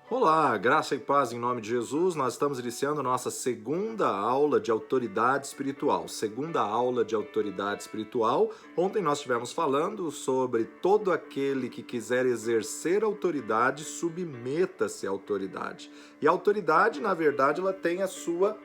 Olá, graça e paz em nome de Jesus. Nós estamos iniciando nossa segunda aula de autoridade espiritual. Segunda aula de autoridade espiritual. Ontem nós estivemos falando sobre todo aquele que quiser exercer autoridade, submeta-se à autoridade. E a autoridade, na verdade, ela tem a sua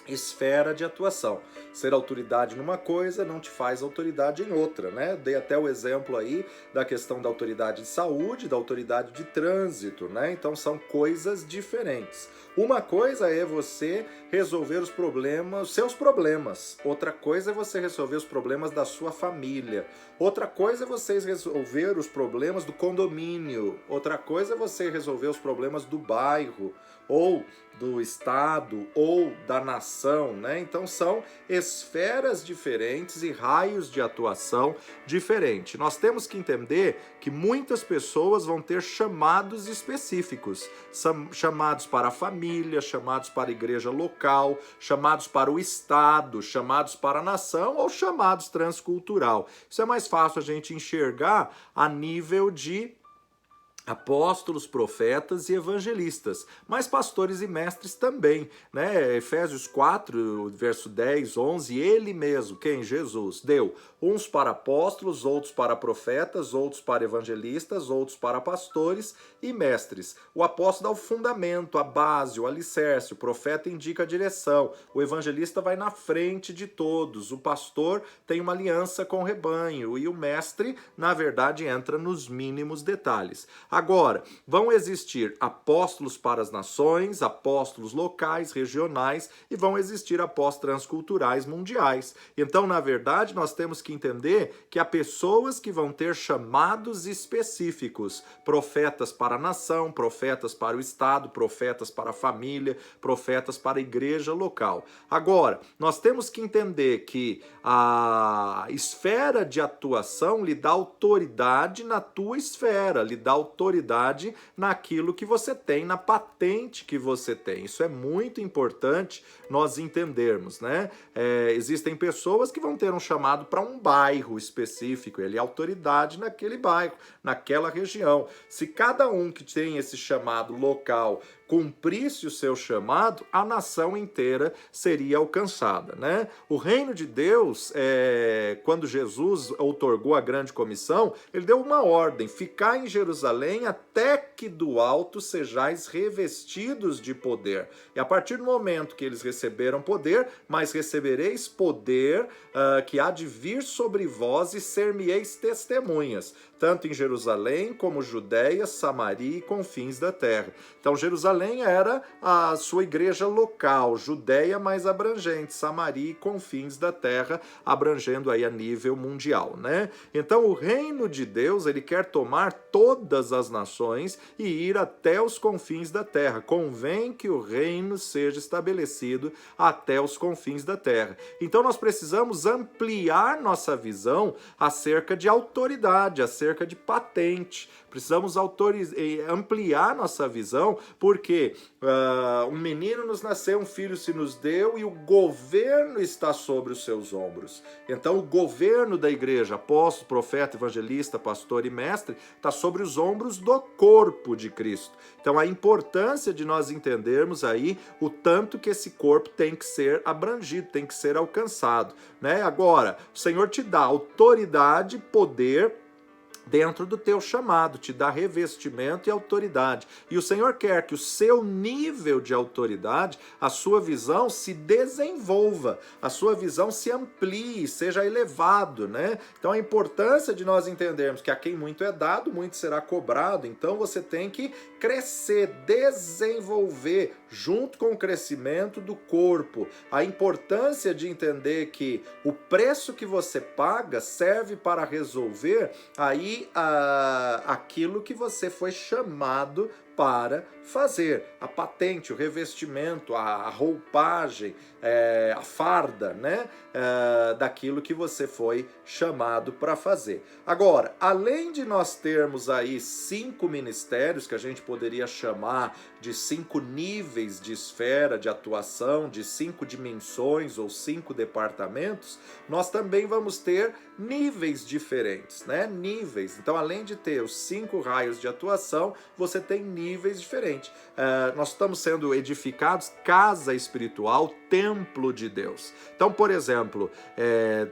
esfera de atuação. Ser autoridade numa coisa não te faz autoridade em outra, né? Dei até o exemplo aí da questão da autoridade de saúde, da autoridade de trânsito, né? Então são coisas diferentes. Uma coisa é você resolver os problemas, seus problemas. Outra coisa é você resolver os problemas da sua família. Outra coisa é você resolver os problemas do condomínio. Outra coisa é você resolver os problemas do bairro, ou do estado, ou da nação, né? Então são esferas diferentes e raios de atuação diferentes. Nós temos que entender que muitas pessoas vão ter chamados específicos, chamados para a família, chamados para a igreja local, chamados para o estado, chamados para a nação ou chamados transcultural. Isso é mais fácil a gente enxergar a nível de apóstolos, profetas e evangelistas, mas pastores e mestres também, né? Efésios 4, verso 10, 11, ele mesmo, quem? Jesus, deu uns para apóstolos, outros para profetas, outros para evangelistas, outros para pastores e mestres. O apóstolo dá o fundamento, a base, o alicerce, o profeta indica a direção, o evangelista vai na frente de todos, o pastor tem uma aliança com o rebanho e o mestre, na verdade, entra nos mínimos detalhes. Agora, vão existir apóstolos para as nações, apóstolos locais, regionais e vão existir apóstolos transculturais mundiais. Então, na verdade, nós temos que entender que há pessoas que vão ter chamados específicos, profetas para a nação, profetas para o estado, profetas para a família, profetas para a igreja local. Agora, nós temos que entender que a esfera de atuação lhe dá autoridade na tua esfera, lhe dá autoridade naquilo que você tem, na patente que você tem. Isso é muito importante nós entendermos, né? Existem pessoas que vão ter um chamado para um bairro específico, ele é autoridade naquele bairro, naquela região. Se cada um que tem esse chamado local cumprisse o seu chamado, a nação inteira seria alcançada, né? O reino de Deus, quando Jesus outorgou a grande comissão, ele deu uma ordem: ficar em Jerusalém até que do alto sejais revestidos de poder. E a partir do momento que eles receberam poder, mas recebereis poder que há de vir sobre vós e ser-me-eis testemunhas, tanto em Jerusalém como Judéia, Samaria e confins da terra. Então Jerusalém era a sua igreja local, Judéia mais abrangente, Samaria e confins da terra, abrangendo aí a nível mundial, né? Então o reino de Deus, ele quer tomar todas as nações e ir até os confins da terra. Convém que o reino seja estabelecido até os confins da terra. Então nós precisamos ampliar nossa visão acerca de autoridade, acerca de patente. Precisamos ampliar nossa visão, porque um menino nos nasceu, um filho se nos deu e o governo está sobre os seus ombros. Então o governo da igreja, apóstolo, profeta, evangelista, pastor e mestre, está sobre os ombros do corpo de Cristo. Então a importância de nós entendermos aí o tanto que esse corpo tem que ser abrangido, tem que ser alcançado, né? Agora, o Senhor te dá autoridade, poder dentro do teu chamado, te dá revestimento e autoridade. E o Senhor quer que o seu nível de autoridade, a sua visão se desenvolva, a sua visão se amplie, seja elevado, né? Então a importância de nós entendermos que a quem muito é dado, muito será cobrado. Então você tem que crescer, desenvolver, junto com o crescimento do corpo. A importância de entender que o preço que você paga serve para resolver aí aquilo que você foi chamado para fazer, a patente, o revestimento, a roupagem, a farda, né, daquilo que você foi chamado para fazer. Agora, além de nós termos aí 5 ministérios que a gente poderia chamar de 5 níveis de esfera de atuação, de 5 dimensões ou 5 departamentos, nós também vamos ter níveis diferentes, né? Níveis. Então, além de ter os 5 raios de atuação, você tem níveis níveis diferentes. Nós estamos sendo edificados casa espiritual, templo de Deus. Então, por exemplo,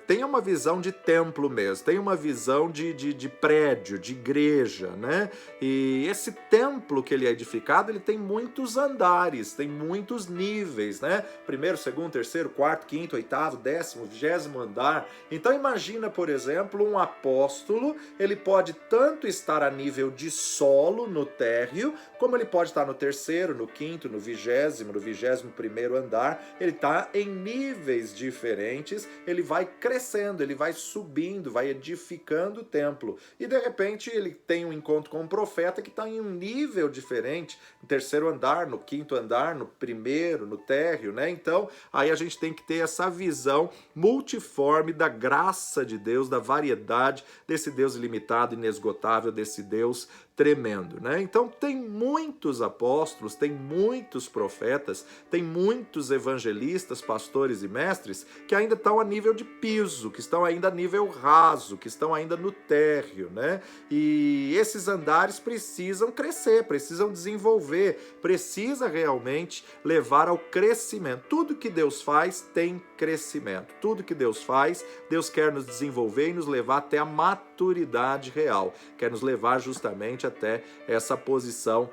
tenha uma visão de templo mesmo, tenha uma visão de prédio, de igreja, né? E esse templo que ele é edificado, ele tem muitos andares, tem muitos níveis, né? Primeiro, segundo, terceiro, quarto, quinto, oitavo, 10º, 20º andar. Então imagina, por exemplo, um apóstolo, ele pode tanto estar a nível de solo, no térreo, como ele pode estar no terceiro, no quinto, no 20º, no 21º andar. Ele está em níveis diferentes, ele vai crescendo, ele vai subindo, vai edificando o templo. E de repente ele tem um encontro com um profeta que está em um nível diferente, no terceiro andar, no quinto andar, no primeiro, no térreo, né? Então, aí a gente tem que ter essa visão multiforme da graça de Deus, da variedade desse Deus ilimitado, inesgotável, desse Deus tremendo, né? Então tem muitos apóstolos, tem muitos profetas, tem muitos evangelistas, pastores e mestres que ainda estão a nível de piso, que estão ainda a nível raso, que estão ainda no térreo, né? E esses andares precisam crescer, precisam desenvolver, precisa realmente levar ao crescimento. Tudo que Deus faz tem crescimento. Tudo que Deus faz, Deus quer nos desenvolver e nos levar até a maturidade real, quer nos levar justamente até essa posição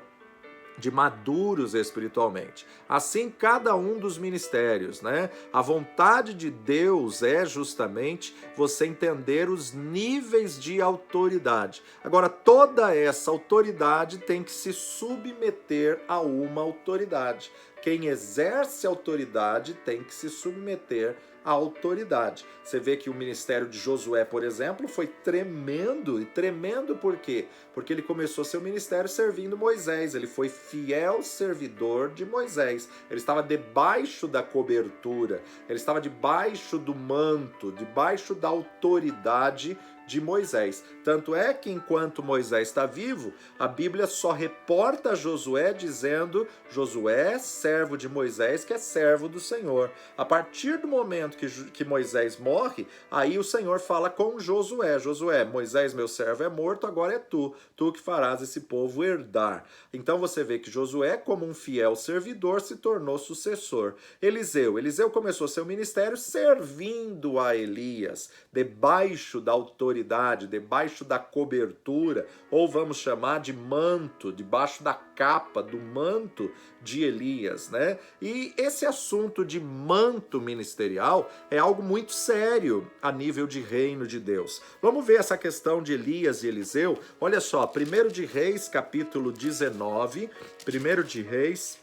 de maduros espiritualmente. Assim, cada um dos ministérios, né? A vontade de Deus é justamente você entender os níveis de autoridade. Agora, toda essa autoridade tem que se submeter a uma autoridade. Quem exerce autoridade tem que se submeter à autoridade. Você vê que o ministério de Josué, por exemplo, foi tremendo. E tremendo por quê? Porque ele começou seu ministério servindo Moisés. Ele foi fiel servidor de Moisés. Ele estava debaixo da cobertura. Ele estava debaixo do manto, debaixo da autoridade de Moisés. Tanto é que enquanto Moisés está vivo, a Bíblia só reporta Josué dizendo: Josué, servo de Moisés, que é servo do Senhor. A partir do momento que Moisés morre, aí o Senhor fala com Josué: Josué, Moisés, meu servo, é morto, agora é tu que farás esse povo herdar. Então você vê que Josué, como um fiel servidor, se tornou sucessor. Eliseu começou seu ministério servindo a Elias, debaixo da autoridade, debaixo da cobertura, ou vamos chamar de manto, debaixo da capa do manto de Elias, né? E esse assunto de manto ministerial é algo muito sério a nível de reino de Deus. Vamos ver essa questão de Elias e Eliseu. Olha só, 1 de Reis, capítulo 19, 1 de Reis,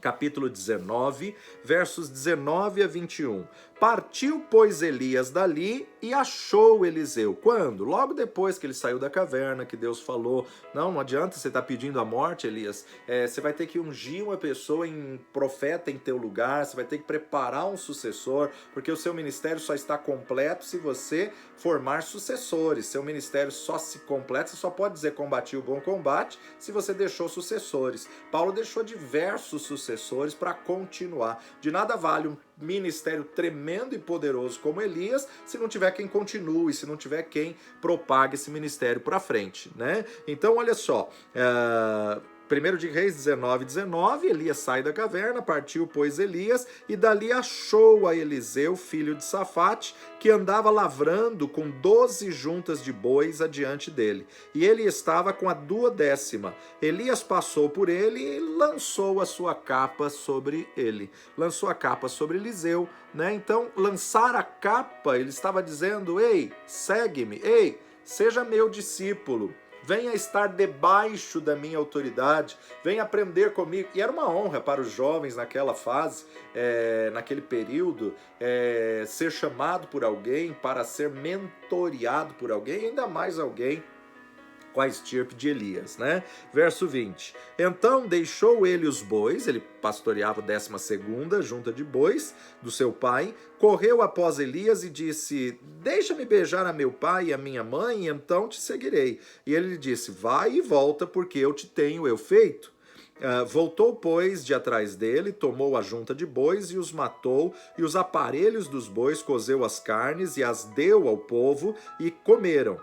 capítulo 19, versos 19 a 21. Partiu, pois, Elias dali e achou Eliseu. Quando? Logo depois que ele saiu da caverna, que Deus falou: não adianta você estar pedindo a morte, Elias. Você vai ter que ungir uma pessoa em profeta em teu lugar, você vai ter que preparar um sucessor, porque o seu ministério só está completo se você formar sucessores. Seu ministério só se completa, você só pode dizer combati o bom combate se você deixou sucessores. Paulo deixou diversos sucessores para continuar. De nada vale um ministério tremendo e poderoso como Elias se não tiver quem continue, se não tiver quem propague esse ministério para frente, né? Então, olha só, 1 de Reis 19, Elias sai da caverna, partiu, pois, Elias, e dali achou a Eliseu, filho de Safate, que andava lavrando com 12 juntas de bois adiante dele. E ele estava com a 12ª. Elias passou por ele e lançou a sua capa sobre ele. Lançou a capa sobre Eliseu, né? Então, lançar a capa, ele estava dizendo: ei, segue-me, ei, seja meu discípulo. Venha estar debaixo da minha autoridade, venha aprender comigo. E era uma honra para os jovens naquela fase, naquele período, ser chamado por alguém, para ser mentoreado por alguém, ainda mais alguém com a estirpe de Elias, né? Verso 20. Então deixou ele os bois, ele pastoreava a 12ª junta de bois do seu pai, correu após Elias e disse: deixa-me beijar a meu pai e a minha mãe, e então te seguirei. E ele lhe disse: vai e volta, porque eu te tenho feito. Voltou, pois, de atrás dele, tomou a junta de bois e os matou, e os aparelhos dos bois cozeu as carnes e as deu ao povo, e comeram.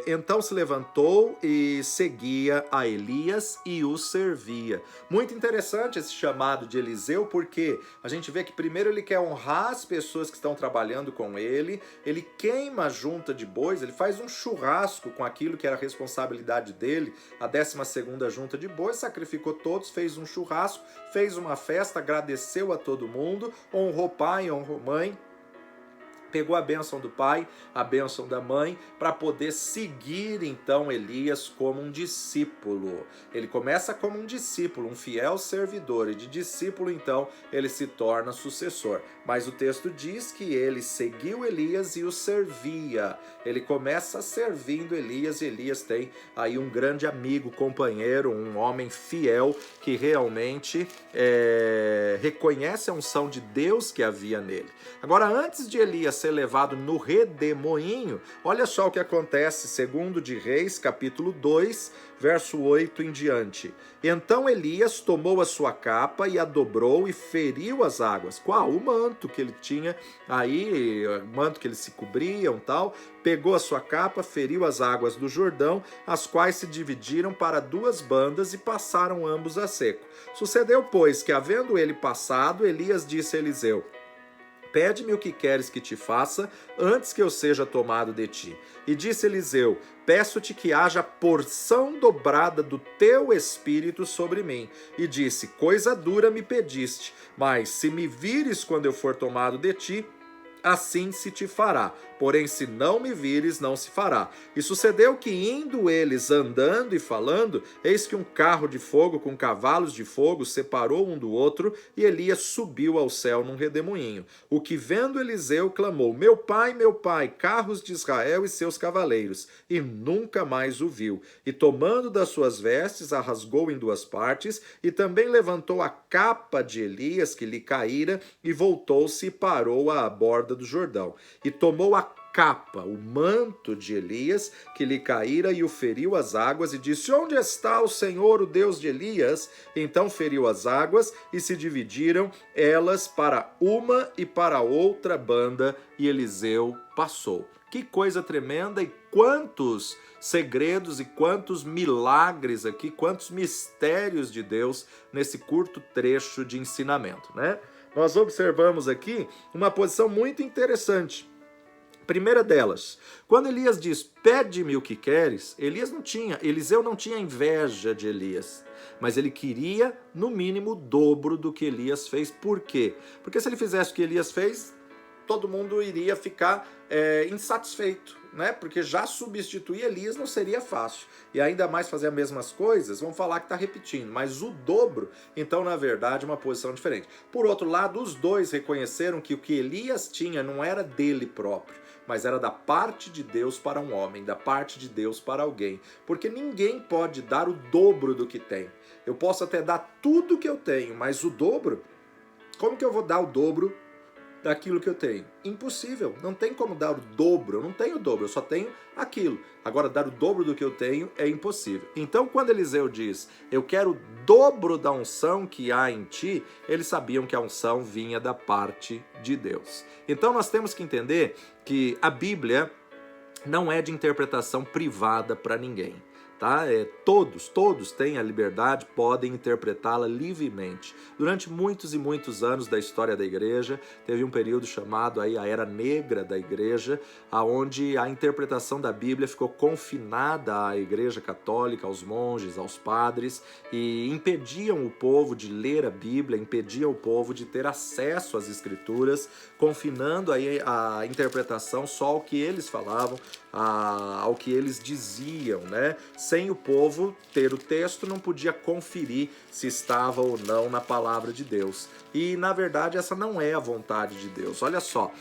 Então se levantou e seguia a Elias e o servia. Muito interessante esse chamado de Eliseu, porque a gente vê que primeiro ele quer honrar as pessoas que estão trabalhando com ele queima a junta de bois, ele faz um churrasco com aquilo que era a responsabilidade dele, a 12ª junta de bois, sacrificou todos, fez um churrasco, fez uma festa, agradeceu a todo mundo, honrou pai, honrou mãe, pegou a bênção do pai, a bênção da mãe, para poder seguir então Elias como um discípulo. Ele começa como um discípulo, um fiel servidor, e de discípulo então ele se torna sucessor. Mas o texto diz que ele seguiu Elias e o servia. Ele começa servindo Elias, e Elias tem aí um grande amigo, companheiro, um homem fiel que realmente reconhece a unção de Deus que havia nele. Agora, antes de Elias ser levado no redemoinho, olha só o que acontece, segundo de Reis, capítulo 2, verso 8 em diante. Então Elias tomou a sua capa e a dobrou e feriu as águas. Qual? O manto que ele tinha aí, o manto que eles se cobriam, tal. Pegou a sua capa, feriu as águas do Jordão, as quais se dividiram para 2 bandas e passaram ambos a seco. Sucedeu, pois, que havendo ele passado, Elias disse a Eliseu: pede-me o que queres que te faça, antes que eu seja tomado de ti. E disse Eliseu: peço-te que haja porção dobrada do teu espírito sobre mim. E disse: coisa dura me pediste, mas se me vires quando eu for tomado de ti, assim se te fará. Porém, se não me vires, não se fará. E sucedeu que, indo eles andando e falando, eis que um carro de fogo com cavalos de fogo separou um do outro, e Elias subiu ao céu num redemoinho. O que vendo Eliseu clamou: meu pai, carros de Israel e seus cavaleiros. E nunca mais o viu. E tomando das suas vestes, a rasgou em 2 partes, e também levantou a capa de Elias que lhe caíra, e voltou-se e parou à borda do Jordão. E tomou a capa, o manto de Elias, que lhe caíra, e o feriu as águas, e disse: onde está o Senhor, o Deus de Elias? Então feriu as águas, e se dividiram elas para uma e para outra banda, e Eliseu passou. Que coisa tremenda, e quantos segredos e quantos milagres aqui, quantos mistérios de Deus nesse curto trecho de ensinamento, né? Nós observamos aqui uma posição muito interessante. Primeira delas, quando Elias diz: pede-me o que queres, Eliseu não tinha inveja de Elias, mas ele queria, no mínimo, o dobro do que Elias fez. Por quê? Porque se ele fizesse o que Elias fez, todo mundo iria ficar insatisfeito, né? Porque já substituir Elias não seria fácil. E ainda mais fazer as mesmas coisas, vão falar que está repetindo, mas o dobro, então, na verdade, é uma posição diferente. Por outro lado, os dois reconheceram que o que Elias tinha não era dele próprio, mas era da parte de Deus para um homem, da parte de Deus para alguém. Porque ninguém pode dar o dobro do que tem. Eu posso até dar tudo que eu tenho, mas o dobro, como que eu vou dar o dobro daquilo que eu tenho? Impossível, não tem como dar o dobro, eu não tenho o dobro, eu só tenho aquilo. Agora, dar o dobro do que eu tenho é impossível. Então, quando Eliseu diz: eu quero o dobro da unção que há em ti, eles sabiam que a unção vinha da parte de Deus. Então, nós temos que entender que a Bíblia não é de interpretação privada para ninguém. Tá? Todos têm a liberdade, podem interpretá-la livremente. Durante muitos e muitos anos da história da igreja, teve um período chamado aí a Era Negra da igreja, onde a interpretação da Bíblia ficou confinada à igreja católica, aos monges, aos padres, e impediam o povo de ler a Bíblia, impediam o povo de ter acesso às escrituras, confinando aí a interpretação só ao que eles falavam, ao que eles diziam, né? Sem o povo ter o texto, não podia conferir se estava ou não na palavra de Deus. E, na verdade, essa não é a vontade de Deus. Olha só,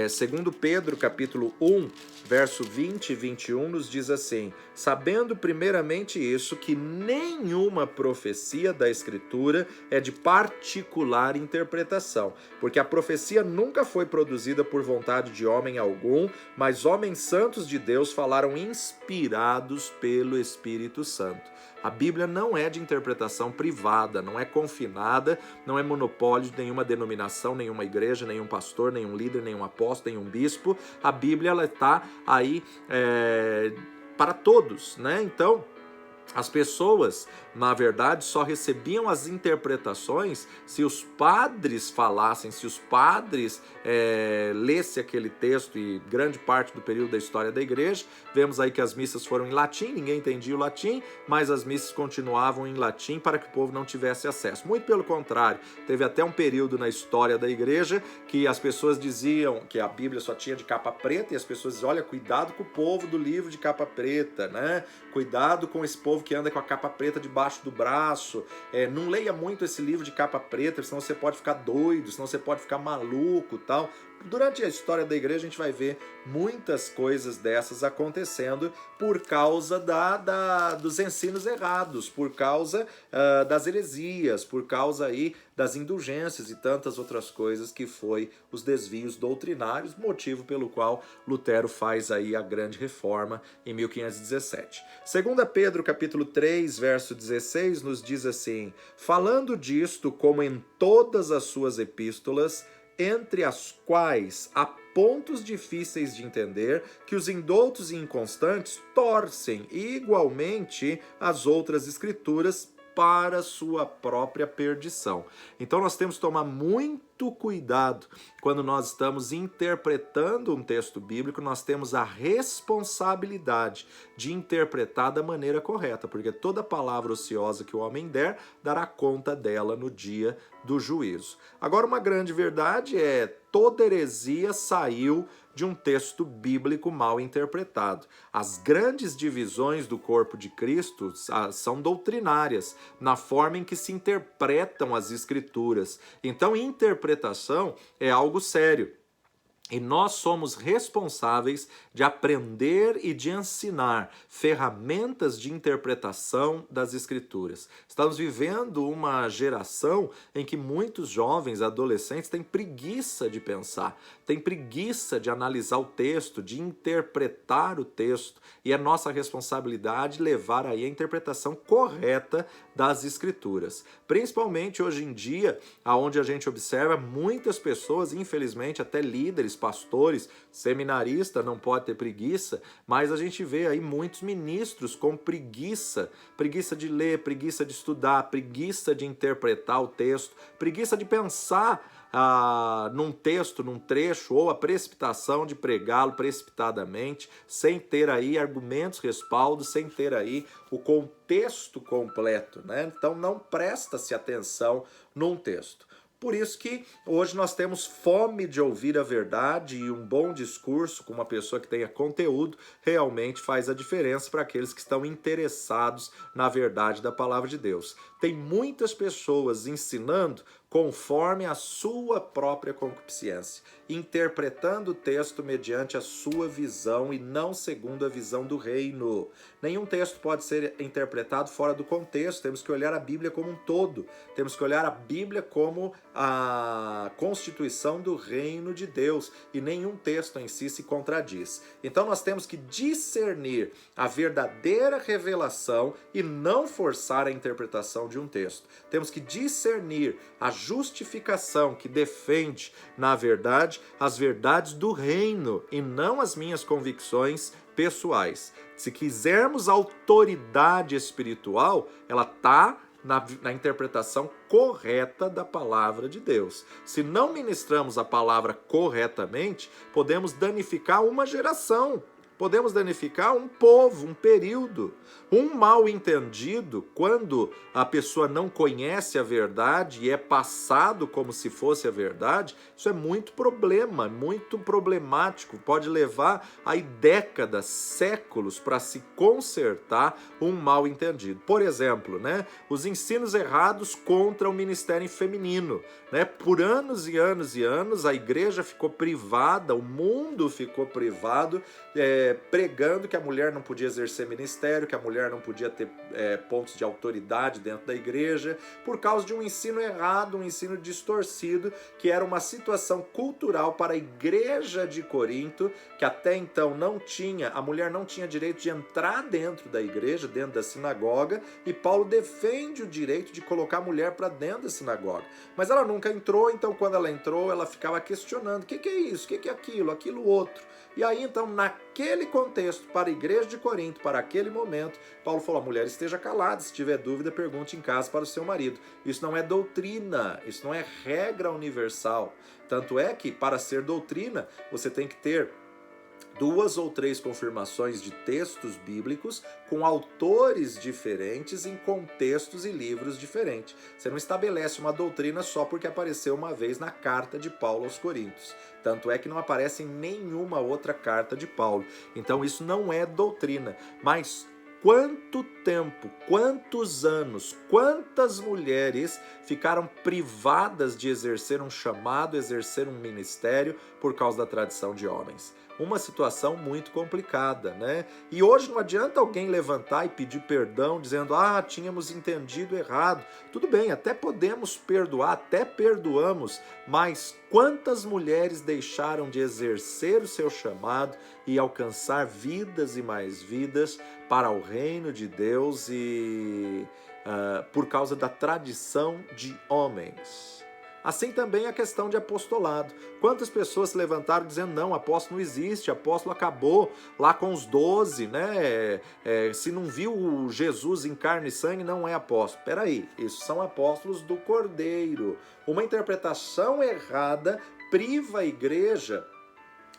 segundo Pedro, capítulo 1, verso 20 e 21, nos diz assim: sabendo primeiramente isso, que nenhuma profecia da Escritura é de particular interpretação, porque a profecia nunca foi produzida por vontade de homem algum, mas homens santos de Deus falaram inspirados pelo Espírito Santo. A Bíblia não é de interpretação privada, não é confinada, não é monopólio de nenhuma denominação, nenhuma igreja, nenhum pastor, nenhum líder, nenhum apóstolo, nenhum bispo. A Bíblia está aí para todos, né? Então, as pessoas, na verdade, só recebiam as interpretações se os padres falassem, se os padres lessem aquele texto, e grande parte do período da história da igreja, vemos aí que as missas foram em latim, ninguém entendia o latim, mas as missas continuavam em latim para que o povo não tivesse acesso. Muito pelo contrário, teve até um período na história da igreja que as pessoas diziam que a Bíblia só tinha de capa preta, e as pessoas diziam, olha, cuidado com o povo do livro de capa preta, né? Cuidado com esse povo que anda com a capa preta debaixo do braço, não leia muito esse livro de capa preta, senão você pode ficar doido, senão você pode ficar maluco, tal. Durante a história da igreja a gente vai ver muitas coisas dessas acontecendo por causa dos ensinos errados, por causa das heresias, por causa aí das indulgências e tantas outras coisas que foi os desvios doutrinários, motivo pelo qual Lutero faz aí a grande reforma em 1517. 2 Pedro capítulo 3, verso 16 nos diz assim: falando disto como em todas as suas epístolas, entre as quais há pontos difíceis de entender, que os indoutos e inconstantes torcem igualmente as outras escrituras para sua própria perdição. Então nós temos que tomar muito cuidado quando nós estamos interpretando um texto bíblico, nós temos a responsabilidade de interpretar da maneira correta, porque toda palavra ociosa que o homem der, dará conta dela no dia do juízo. Agora, uma grande verdade é toda heresia saiu de um texto bíblico mal interpretado. As grandes divisões do corpo de Cristo são doutrinárias, na forma em que se interpretam as escrituras. Então, interpretação é algo sério. E nós somos responsáveis de aprender e de ensinar ferramentas de interpretação das Escrituras. Estamos vivendo uma geração em que muitos jovens, adolescentes, têm preguiça de pensar, têm preguiça de analisar o texto, de interpretar o texto. E é nossa responsabilidade levar aí a interpretação correta das Escrituras. Principalmente hoje em dia, onde a gente observa muitas pessoas, infelizmente até líderes, pastores, seminarista não pode ter preguiça, mas a gente vê aí muitos ministros com preguiça de ler, preguiça de estudar, preguiça de interpretar o texto, preguiça de pensar num texto, num trecho, ou a precipitação de pregá-lo precipitadamente, sem ter aí argumentos, respaldos, sem ter aí o contexto completo, né? Então não presta-se atenção num texto. Por isso que hoje nós temos fome de ouvir a verdade, e um bom discurso com uma pessoa que tenha conteúdo realmente faz a diferença para aqueles que estão interessados na verdade da palavra de Deus. Tem muitas pessoas ensinando conforme a sua própria concupiscência, interpretando o texto mediante a sua visão e não segundo a visão do reino. Nenhum texto pode ser interpretado fora do contexto, temos que olhar a Bíblia como um todo, temos que olhar a Bíblia como a constituição do reino de Deus, e nenhum texto em si se contradiz. Então nós temos que discernir a verdadeira revelação e não forçar a interpretação de um texto. Temos que discernir a justificação que defende, na verdade, as verdades do reino e não as minhas convicções pessoais. Se quisermos autoridade espiritual, ela está na interpretação correta da palavra de Deus. Se não ministramos a palavra corretamente, podemos danificar uma geração. Podemos danificar um povo, um período. Um mal entendido, quando a pessoa não conhece a verdade e é passado como se fosse a verdade, isso é muito problemático. Pode levar aí décadas, séculos para se consertar um mal entendido. Por exemplo, os ensinos errados contra o ministério feminino. Por anos e anos e anos, a igreja ficou privada, o mundo ficou privado, pregando que a mulher não podia exercer ministério, que a mulher não podia ter pontos de autoridade dentro da igreja, por causa de um ensino errado, um ensino distorcido, que era uma situação cultural para a igreja de Corinto, que até então a mulher não tinha direito de entrar dentro da igreja, dentro da sinagoga, e Paulo defende o direito de colocar a mulher para dentro da sinagoga. Mas ela nunca entrou, então quando ela entrou, ela ficava questionando, o que é isso, o que é aquilo outro. E aí, então, naquele contexto, para a igreja de Corinto, para aquele momento, Paulo falou: a mulher esteja calada, se tiver dúvida, pergunte em casa para o seu marido. Isso não é doutrina, isso não é regra universal. Tanto é que, para ser doutrina, você tem que ter 2 ou 3 confirmações de textos bíblicos com autores diferentes em contextos e livros diferentes. Você não estabelece uma doutrina só porque apareceu uma vez na carta de Paulo aos Coríntios. Tanto é que não aparece em nenhuma outra carta de Paulo. Então isso não é doutrina. Mas quanto tempo, quantos anos, quantas mulheres ficaram privadas de exercer um chamado, exercer um ministério por causa da tradição de homens? Uma situação muito complicada, né? E hoje não adianta alguém levantar e pedir perdão dizendo: ah, tínhamos entendido errado. Tudo bem, até podemos perdoar, até perdoamos, mas quantas mulheres deixaram de exercer o seu chamado e alcançar vidas e mais vidas para o reino de Deus e por causa da tradição de homens? Assim também a questão de apostolado. Quantas pessoas se levantaram dizendo: não, apóstolo não existe, apóstolo acabou lá com os 12, né? Se não viu Jesus em carne e sangue, não é apóstolo. Peraí, isso são apóstolos do Cordeiro. Uma interpretação errada priva a igreja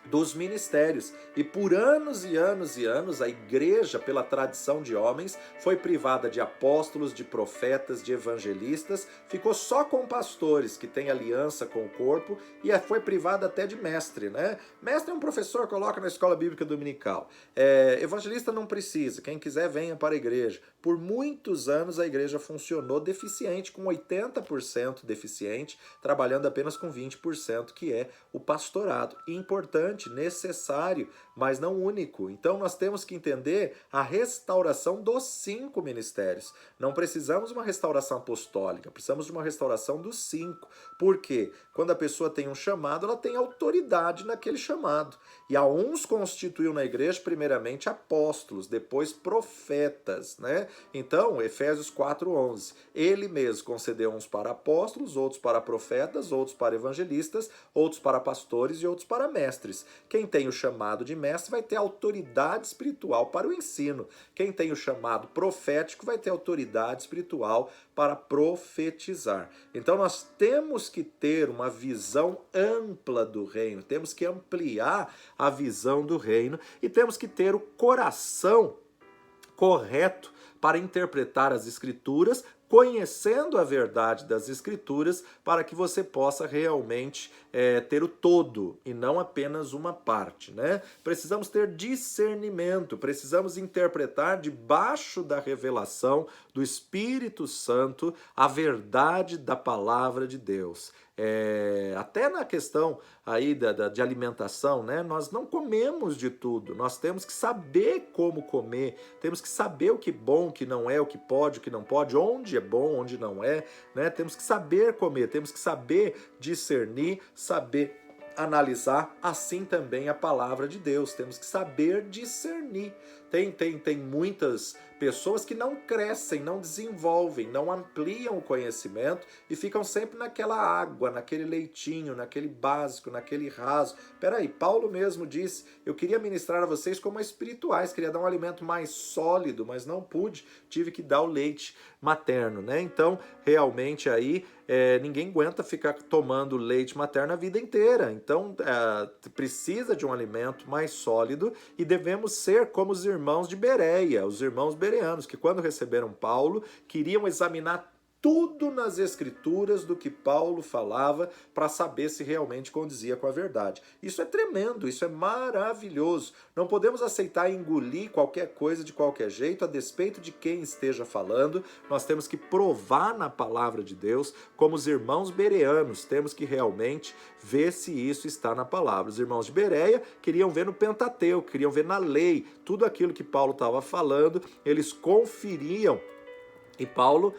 dos ministérios. E por anos e anos e anos, a igreja, pela tradição de homens, foi privada de apóstolos, de profetas, de evangelistas, ficou só com pastores que têm aliança com o corpo e foi privada até de mestre, né? Mestre é um professor, coloca na escola bíblica dominical. Evangelista não precisa, quem quiser venha para a igreja. Por muitos anos a igreja funcionou deficiente, com 80% deficiente, trabalhando apenas com 20%, que é o pastorado. Importante, necessário, mas não único. Então nós temos que entender a restauração dos 5 ministérios. Não precisamos de uma restauração apostólica, precisamos de uma restauração dos 5. Por quê? Quando a pessoa tem um chamado, ela tem autoridade naquele chamado. E a uns constituiu na igreja, primeiramente, apóstolos, depois profetas, né? Então, Efésios 4:11, ele mesmo concedeu uns para apóstolos, outros para profetas, outros para evangelistas, outros para pastores e outros para mestres. Quem tem o chamado de mestre vai ter autoridade espiritual para o ensino. Quem tem o chamado profético vai ter autoridade espiritual para profetizar. Então nós temos que ter uma visão ampla do reino, temos que ampliar a visão do reino e temos que ter o coração correto para interpretar as escrituras, conhecendo a verdade das escrituras, para que você possa realmente ter o todo e não apenas uma parte, né? Precisamos ter discernimento, precisamos interpretar debaixo da revelação do Espírito Santo a verdade da palavra de Deus. Até na questão aí de alimentação, né? Nós não comemos de tudo, nós temos que saber como comer, temos que saber o que é bom, o que não é, o que pode, o que não pode, onde é bom, onde não é, né? Temos que saber comer, temos que saber discernir, saber analisar, assim também a palavra de Deus, temos que saber discernir. Tem muitas pessoas que não crescem, não desenvolvem, não ampliam o conhecimento e ficam sempre naquela água, naquele leitinho, naquele básico, naquele raso. Peraí, Paulo mesmo disse: eu queria ministrar a vocês como espirituais, queria dar um alimento mais sólido, mas não pude, tive que dar o leite materno, né? Então, realmente aí ninguém aguenta ficar tomando leite materno a vida inteira. Então, precisa de um alimento mais sólido e devemos ser como os irmãos de Bereia, os irmãos bereanos, que quando receberam Paulo, queriam examinar tudo nas escrituras do que Paulo falava para saber se realmente condizia com a verdade. Isso é tremendo, isso é maravilhoso. Não podemos aceitar e engolir qualquer coisa de qualquer jeito, a despeito de quem esteja falando. Nós temos que provar na palavra de Deus, como os irmãos bereanos, temos que realmente ver se isso está na palavra. Os irmãos de Bereia queriam ver no Pentateuco, queriam ver na lei, tudo aquilo que Paulo estava falando, eles conferiam. E Paulo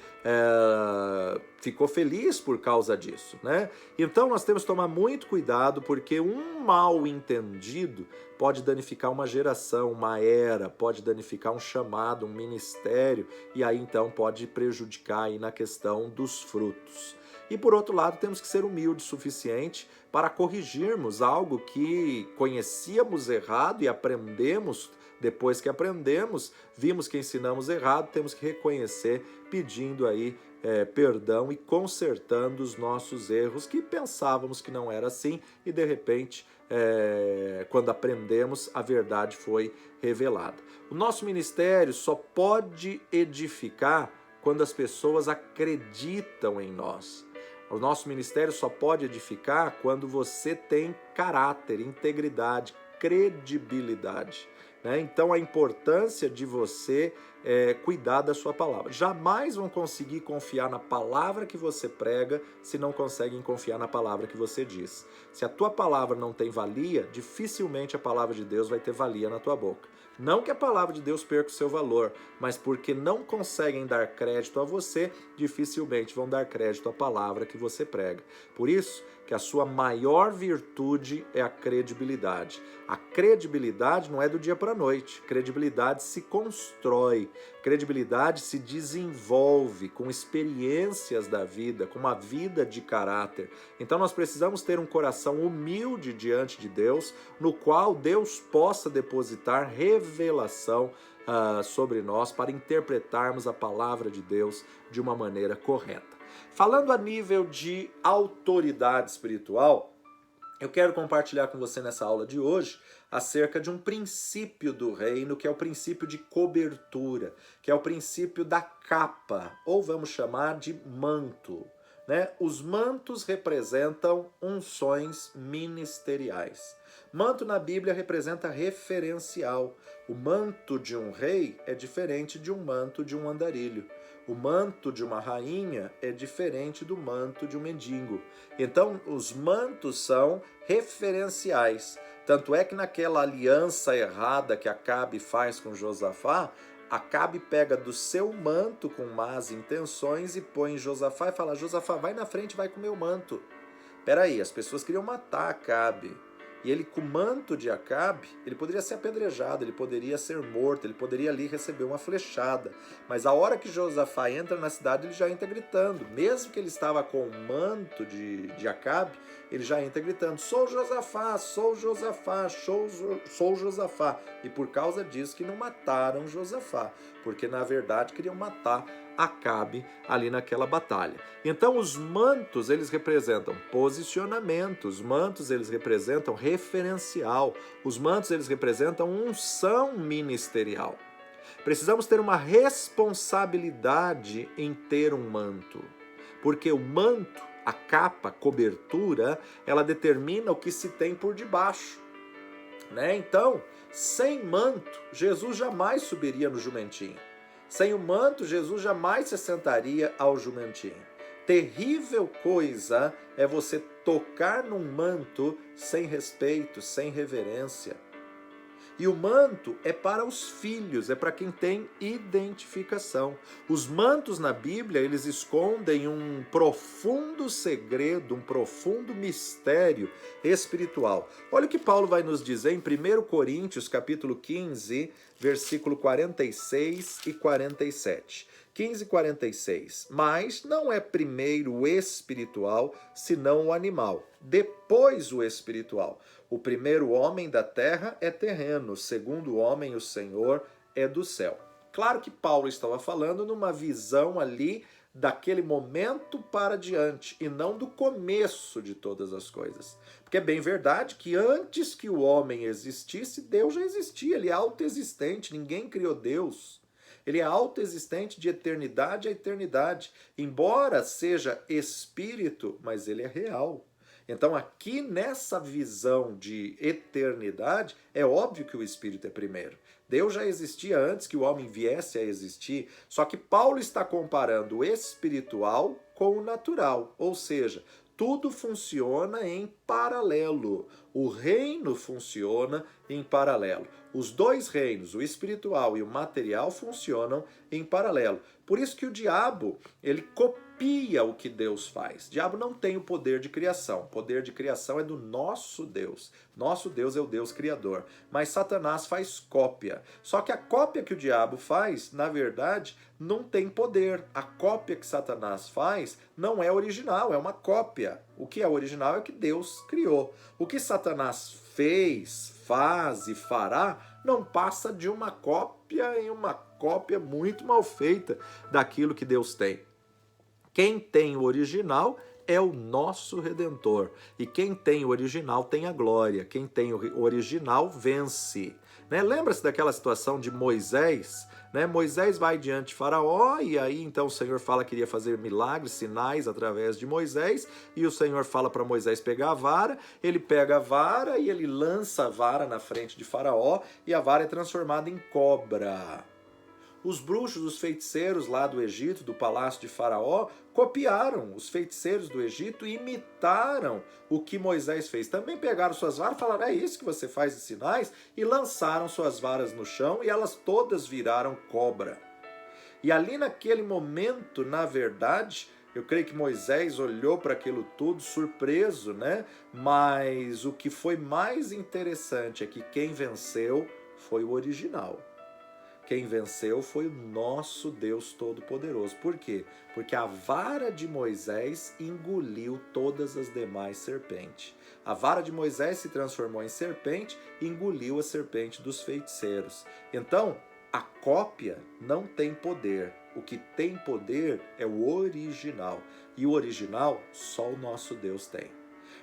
ficou feliz por causa disso, né? Então nós temos que tomar muito cuidado, porque um mal entendido pode danificar uma geração, uma era, pode danificar um chamado, um ministério, e aí então pode prejudicar aí na questão dos frutos. E por outro lado, temos que ser humildes o suficiente para corrigirmos algo que conhecíamos errado e aprendemos. Depois que aprendemos, vimos que ensinamos errado, temos que reconhecer, pedindo aí perdão e consertando os nossos erros, que pensávamos que não era assim e de repente, quando aprendemos, a verdade foi revelada. O nosso ministério só pode edificar quando as pessoas acreditam em nós. O nosso ministério só pode edificar quando você tem caráter, integridade, credibilidade. Então, a importância de você cuidar da sua palavra. Jamais vão conseguir confiar na palavra que você prega se não conseguem confiar na palavra que você diz. Se a tua palavra não tem valia, dificilmente a palavra de Deus vai ter valia na tua boca. Não que a palavra de Deus perca o seu valor, mas porque não conseguem dar crédito a você, dificilmente vão dar crédito à palavra que você prega. Por isso que a sua maior virtude é a credibilidade. A credibilidade não é do dia para a noite. Credibilidade se constrói. Credibilidade se desenvolve com experiências da vida, com uma vida de caráter. Então nós precisamos ter um coração humilde diante de Deus, no qual Deus possa depositar revelação sobre nós para interpretarmos a palavra de Deus de uma maneira correta. Falando a nível de autoridade espiritual, eu quero compartilhar com você nessa aula de hoje acerca de um princípio do reino, que é o princípio de cobertura, que é o princípio da capa, ou vamos chamar de manto. Os mantos representam unções ministeriais. Manto na Bíblia representa referencial. O manto de um rei é diferente de um manto de um andarilho. O manto de uma rainha é diferente do manto de um mendigo. Então, os mantos são referenciais. Tanto é que naquela aliança errada que Acabe faz com Josafá, Acabe pega do seu manto com más intenções e põe em Josafá e fala: Josafá, vai na frente, vai com o meu manto. Peraí, as pessoas queriam matar Acabe. E ele, com o manto de Acabe, ele poderia ser apedrejado, ele poderia ser morto, ele poderia ali receber uma flechada. Mas a hora que Josafá entra na cidade, ele já entra gritando. Mesmo que ele estava com o manto de Acabe, ele já entra gritando: sou Josafá, sou Josafá, sou Josafá. E por causa disso que não mataram Josafá, porque na verdade queriam matar Acabe ali naquela batalha. Então os mantos, eles representam posicionamento, os mantos, eles representam referencial, os mantos, eles representam unção ministerial. Precisamos ter uma responsabilidade em ter um manto, porque o manto, a capa, a cobertura, ela determina o que se tem por debaixo. Então, sem manto, Jesus jamais subiria no jumentinho. Sem o manto, Jesus jamais se sentaria ao jumentinho. Terrível coisa é você tocar num manto sem respeito, sem reverência. E o manto é para os filhos, é para quem tem identificação. Os mantos na Bíblia, eles escondem um profundo segredo, um profundo mistério espiritual. Olha o que Paulo vai nos dizer em 1 Coríntios, capítulo 15, versículo 46 e 47. 15 e 46. Mas não é primeiro o espiritual, senão o animal, depois o espiritual. O primeiro homem da terra é terreno, o segundo homem, o Senhor, é do céu. Claro que Paulo estava falando numa visão ali daquele momento para diante e não do começo de todas as coisas. Porque é bem verdade que antes que o homem existisse, Deus já existia, ele é autoexistente, ninguém criou Deus. Ele é autoexistente de eternidade a eternidade, embora seja espírito, mas ele é real. Então aqui nessa visão de eternidade, é óbvio que o Espírito é primeiro. Deus já existia antes que o homem viesse a existir, só que Paulo está comparando o espiritual com o natural, ou seja, tudo funciona em paralelo. O reino funciona em paralelo. Os dois reinos, o espiritual e o material, funcionam em paralelo. Por isso que o diabo, ele copia o que Deus faz. O diabo não tem o poder de criação. O poder de criação é do nosso Deus. Nosso Deus é o Deus criador. Mas Satanás faz cópia. Só que a cópia que o diabo faz, na verdade, não tem poder. A cópia que Satanás faz não é original, é uma cópia. O que é original é o que Deus criou. O que Satanás fez, faz e fará não passa de uma cópia e uma cópia muito mal feita daquilo que Deus tem. Quem tem o original é o nosso Redentor. E quem tem o original tem a glória. Quem tem o original vence. Né? Lembra-se daquela situação de Moisés? Né? Moisés vai diante de Faraó e aí então o Senhor fala que iria fazer milagres, sinais através de Moisés, e o Senhor fala para Moisés pegar a vara, ele pega a vara e ele lança a vara na frente de Faraó e a vara é transformada em cobra. Os bruxos, os feiticeiros lá do Egito, do palácio de Faraó, copiaram os feiticeiros do Egito e imitaram o que Moisés fez. Também pegaram suas varas e falaram, é isso que você faz de sinais? E lançaram suas varas no chão e elas todas viraram cobra. E ali naquele momento, na verdade, eu creio que Moisés olhou para aquilo tudo surpreso, né? Mas o que foi mais interessante é que quem venceu foi o original. Quem venceu foi o nosso Deus Todo-Poderoso. Por quê? Porque a vara de Moisés engoliu todas as demais serpentes. A vara de Moisés se transformou em serpente e engoliu a serpente dos feiticeiros. Então, a cópia não tem poder. O que tem poder é o original. E o original só o nosso Deus tem.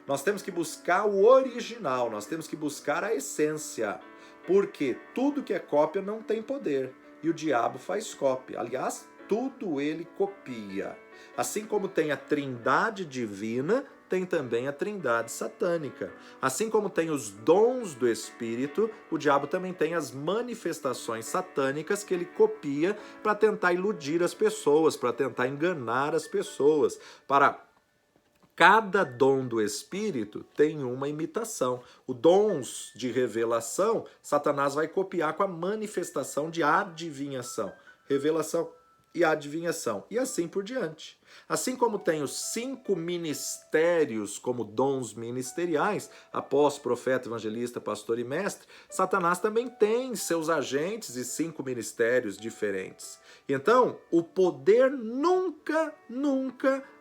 Nós temos que buscar o original, nós temos que buscar a essência. Porque tudo que é cópia não tem poder. E o diabo faz cópia. Aliás, tudo ele copia. Assim como tem a trindade divina, tem também a trindade satânica. Assim como tem os dons do Espírito, o diabo também tem as manifestações satânicas que ele copia para tentar iludir as pessoas, para tentar enganar as pessoas, para... Cada dom do Espírito tem uma imitação. Os dons de revelação, Satanás vai copiar com a manifestação de adivinhação. Revelação e adivinhação. E assim por diante. Assim como tem os 5 ministérios como dons ministeriais, apóstolo, profeta, evangelista, pastor e mestre, Satanás também tem seus agentes e 5 ministérios diferentes. Então, o poder nunca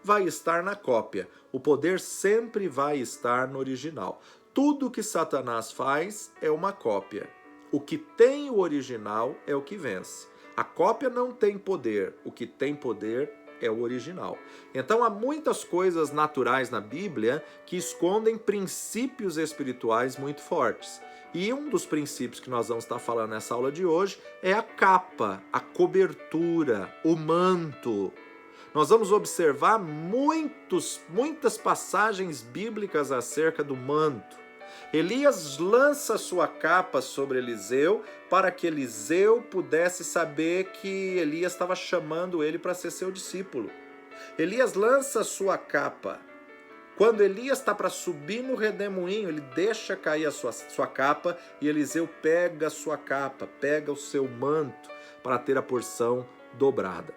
vai estar na cópia. O poder sempre vai estar no original. Tudo que Satanás faz é uma cópia. O que tem o original é o que vence. A cópia não tem poder. O que tem poder é o original. Então há muitas coisas naturais na Bíblia que escondem princípios espirituais muito fortes. E um dos princípios que nós vamos estar falando nessa aula de hoje é a capa, a cobertura, o manto. Nós vamos observar muitas passagens bíblicas acerca do manto. Elias lança sua capa sobre Eliseu para que Eliseu pudesse saber que Elias estava chamando ele para ser seu discípulo. Elias lança sua capa. Quando Elias está para subir no redemoinho, ele deixa cair a sua capa e Eliseu pega a sua capa, pega o seu manto para ter a porção dobrada.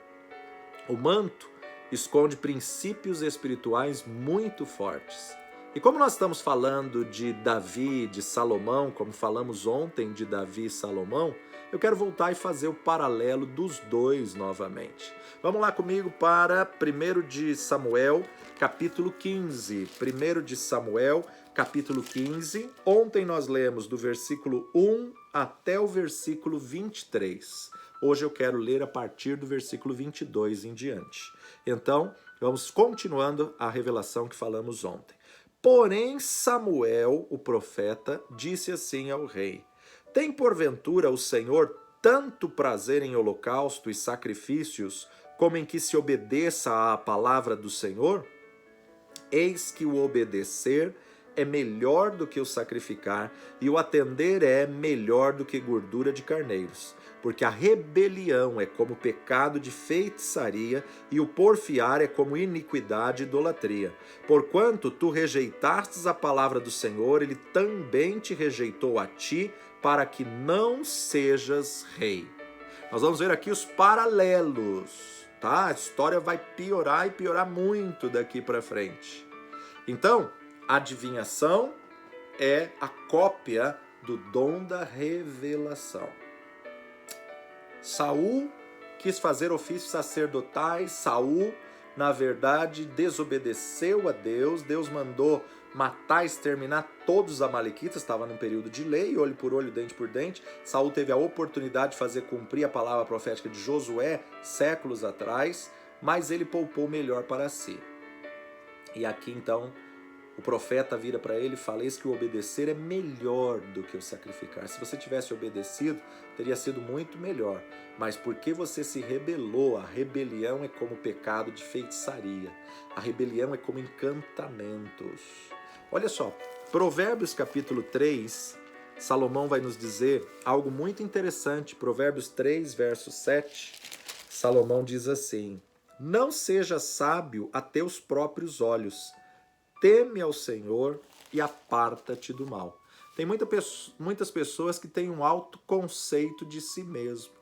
O manto esconde princípios espirituais muito fortes. E como nós estamos falando de Davi, de Salomão, como falamos ontem de Davi e Salomão, eu quero voltar e fazer o paralelo dos dois novamente. Vamos lá comigo para 1 de Samuel, capítulo 15. 1 de Samuel, capítulo 15. Ontem nós lemos do versículo 1 até o versículo 23. Hoje eu quero ler a partir do versículo 22 em diante. Então, vamos continuando a revelação que falamos ontem. Porém, Samuel, o profeta, disse assim ao rei: Tem porventura o Senhor tanto prazer em holocausto e sacrifícios, como em que se obedeça à palavra do Senhor? Eis que o obedecer é melhor do que o sacrificar, e o atender é melhor do que gordura de carneiros. Porque a rebelião é como pecado de feitiçaria, e o porfiar é como iniquidade e idolatria. Porquanto tu rejeitastes a palavra do Senhor, ele também te rejeitou a ti, para que não sejas rei. Nós vamos ver aqui os paralelos, tá? A história vai piorar e piorar muito daqui para frente. Então, adivinhação é a cópia do dom da revelação. Saul quis fazer ofícios sacerdotais, Saul, na verdade, desobedeceu a Deus, Deus mandou matar, exterminar todos os amalequitas, estava num período de lei, olho por olho, dente por dente. Saul teve a oportunidade de fazer cumprir a palavra profética de Josué séculos atrás, mas ele poupou o melhor para si. E aqui então o profeta vira para ele e fala: eis que o obedecer é melhor do que o sacrificar. Se você tivesse obedecido, teria sido muito melhor. Mas porque você se rebelou, a rebelião é como pecado de feitiçaria. A rebelião é como encantamentos. Olha só, Provérbios capítulo 3, Salomão vai nos dizer algo muito interessante. Provérbios 3, verso 7, Salomão diz assim: não seja sábio a teus próprios olhos, teme ao Senhor e aparta-te do mal. Tem muitas pessoas que têm um alto conceito de si mesmo,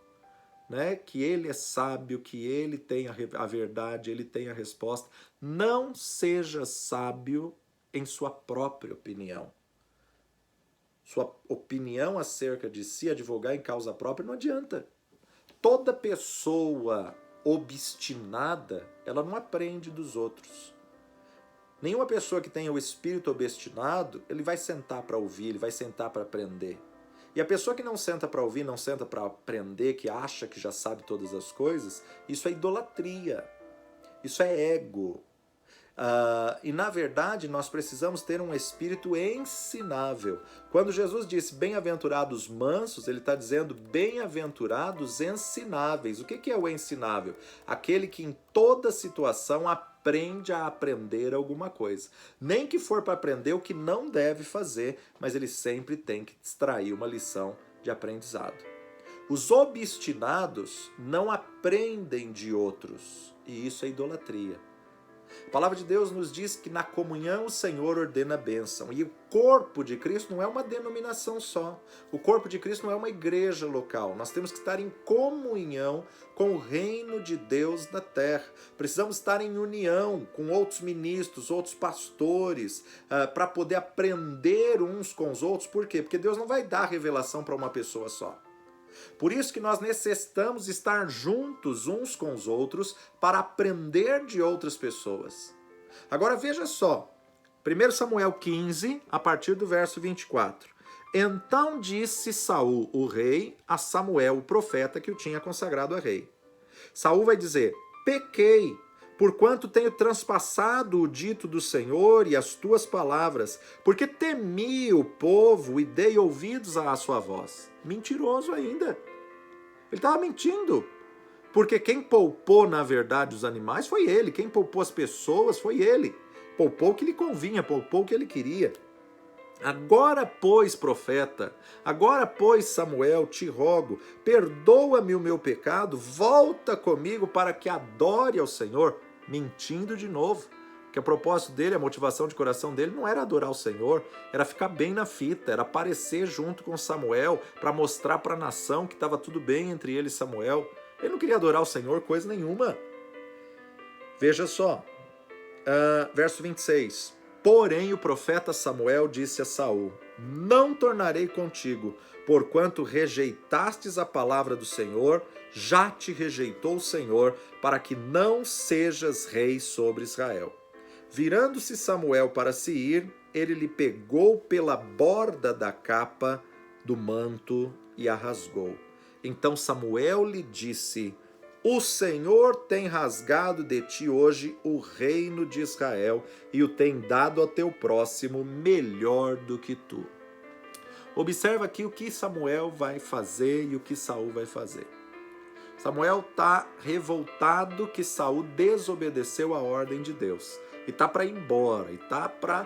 né? Que ele é sábio, que ele tem a verdade, ele tem a resposta. Não seja sábio em sua própria opinião. Sua opinião acerca de si, advogar em causa própria, não adianta. Toda pessoa obstinada, ela não aprende dos outros. Nenhuma pessoa que tenha o espírito obstinado, ele vai sentar para ouvir, ele vai sentar para aprender. E a pessoa que não senta para ouvir, não senta para aprender, que acha que já sabe todas as coisas, isso é idolatria, isso é ego. E na verdade nós precisamos ter um espírito ensinável. Quando Jesus disse bem-aventurados mansos, ele está dizendo bem-aventurados ensináveis. O que é o ensinável? Aquele que em toda situação aprende a aprender alguma coisa. Nem que for para aprender o que não deve fazer, mas ele sempre tem que extrair uma lição de aprendizado. Os obstinados não aprendem de outros, e isso é idolatria. A palavra de Deus nos diz que na comunhão o Senhor ordena a bênção. E o corpo de Cristo não é uma denominação só. O corpo de Cristo não é uma igreja local. Nós temos que estar em comunhão com o reino de Deus na terra. Precisamos estar em união com outros ministros, outros pastores, para poder aprender uns com os outros. Por quê? Porque Deus não vai dar revelação para uma pessoa só. Por isso que nós necessitamos estar juntos uns com os outros para aprender de outras pessoas. Agora veja só, 1 Samuel 15, a partir do verso 24. Então disse Saul, o rei, a Samuel, o profeta que o tinha consagrado a rei. Saul vai dizer: pequei, porquanto tenho transpassado o dito do Senhor e as tuas palavras, porque temi o povo e dei ouvidos à sua voz. Mentiroso ainda. Ele estava mentindo. Porque quem poupou, na verdade, os animais foi ele. Quem poupou as pessoas foi ele. Poupou o que lhe convinha, poupou o que ele queria. Agora, pois, profeta, agora, pois, Samuel, te rogo, perdoa-me o meu pecado, volta comigo para que adore ao Senhor, mentindo de novo. Que o propósito dele, a motivação de coração dele não era adorar o Senhor, era ficar bem na fita, era aparecer junto com Samuel para mostrar para a nação que estava tudo bem entre ele e Samuel. Ele não queria adorar o Senhor coisa nenhuma. Veja só, verso 26. Porém o profeta Samuel disse a Saul: não tornarei contigo, porquanto rejeitastes a palavra do Senhor, já te rejeitou o Senhor, para que não sejas rei sobre Israel. Virando-se Samuel para se ir, ele lhe pegou pela borda da capa do manto e a rasgou. Então Samuel lhe disse: o Senhor tem rasgado de ti hoje o reino de Israel e o tem dado ao teu próximo melhor do que tu. Observa aqui o que Samuel vai fazer e o que Saul vai fazer. Samuel está revoltado que Saul desobedeceu a ordem de Deus. E está para ir embora, e está para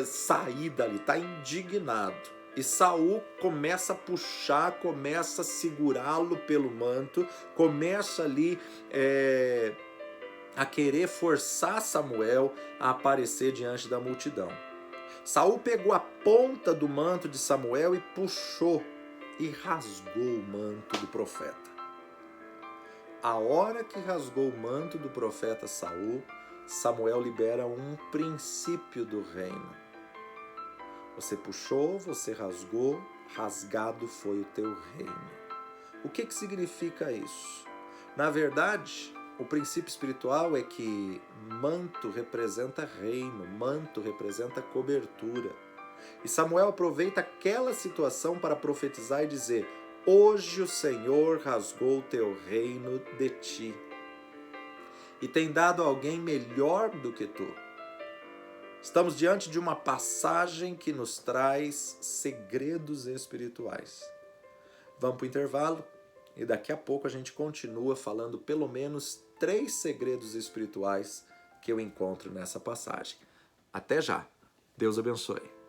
sair dali, está indignado. E Saul começa a puxar, começa a segurá-lo pelo manto, começa ali a querer forçar Samuel a aparecer diante da multidão. Saul pegou a ponta do manto de Samuel e puxou e rasgou o manto do profeta. A hora que rasgou o manto do profeta Saul, Samuel libera um princípio do reino. Você puxou, você rasgou, rasgado foi o teu reino. O que significa isso? Na verdade, o princípio espiritual é que manto representa reino, manto representa cobertura. E Samuel aproveita aquela situação para profetizar e dizer: hoje o Senhor rasgou o teu reino de ti e tem dado a alguém melhor do que tu. Estamos diante de uma passagem que nos traz segredos espirituais. Vamos para o intervalo e daqui a pouco a gente continua falando pelo menos 3 segredos espirituais que eu encontro nessa passagem. Até já. Deus abençoe.